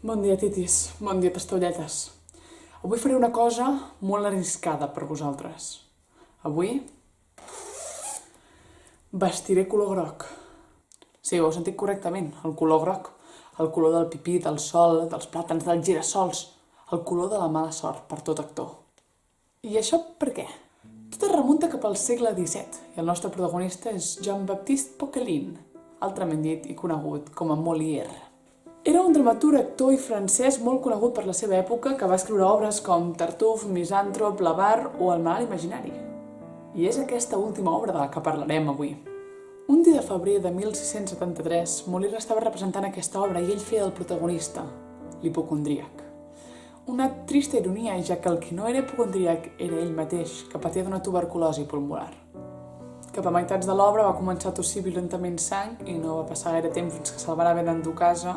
Bon dia, titis. Bon dia, tastolletes. Avui faré una cosa molt arriscada per vosaltres. Avui vestiré color groc. Sí, ho heu sentit correctament, el color groc. El color del pipí, del sol, dels plàtans, dels girassols. El color de la mala sort per tot actor. I això per què? Tot es remunta cap al segle XVII i el nostre protagonista és Jean-Baptiste Poquelin, altrament dit i conegut com a Molière. Era un dramaturg, actor i francès molt conegut per la seva època que va escriure obres com Tartuffe, Misantrop, l'Avare o El malalt imaginari. I és aquesta última obra de la que parlarem avui. Un dia de febrer de 1673, Molière estava representant aquesta obra i ell feia el protagonista, l'hipocondríac. Una trista ironia, ja que el que no era hipocondríac era ell mateix, que patia d'una tuberculosi pulmonar. Cap a meitats de l'obra va començar a tossir violentament sang i no va passar gaire temps fins que se'l van haver d'endur a casa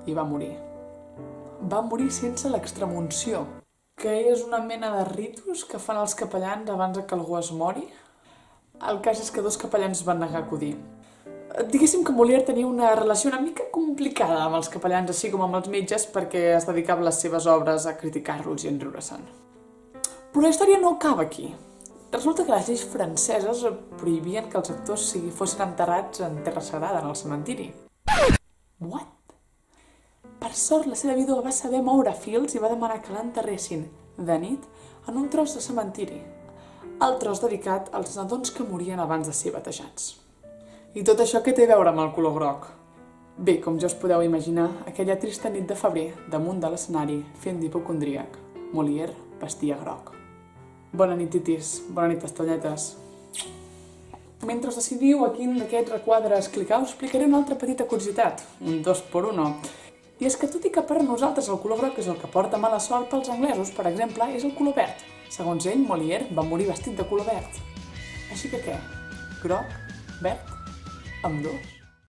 i va morir. Va morir sense l'extremunció, que és una mena de ritus que fan els capellans abans que algú es mori. El cas és que dos capellans van negar a acudir. Diguéssim que Molière tenia una relació una mica complicada amb els capellans, així com amb els metges, perquè es dedicava les seves obres a criticar-los i enriure-se'n. Però la història no acaba aquí. Resulta que les lleis franceses prohibien que els actors fossin enterrats en terra sagrada, en el cementiri. What? Per sort, la seva vídua va saber moure fils i va demanar que l'enterressin de nit en un tros de cementiri, el tros dedicat als nadons que morien abans de ser batejats. I tot això què té a veure amb el color groc? Bé, com ja us podeu imaginar, aquella trista nit de febrer, damunt de l'escenari, fent d'hipocondríac, Molière vestia groc. Bona nit, titis. Bona nit, tastolletes. Mentre us decidiu a quin d'aquests requadres clicar, us explicaré una altra petita curiositat, un 2x1. I és que tot i que per a nosaltres el color groc és el que porta mala sort, pels anglesos, per exemple, és el color verd. Segons ell, Molière va morir vestit de color verd. Així que què? Groc? Verd? Ambdós?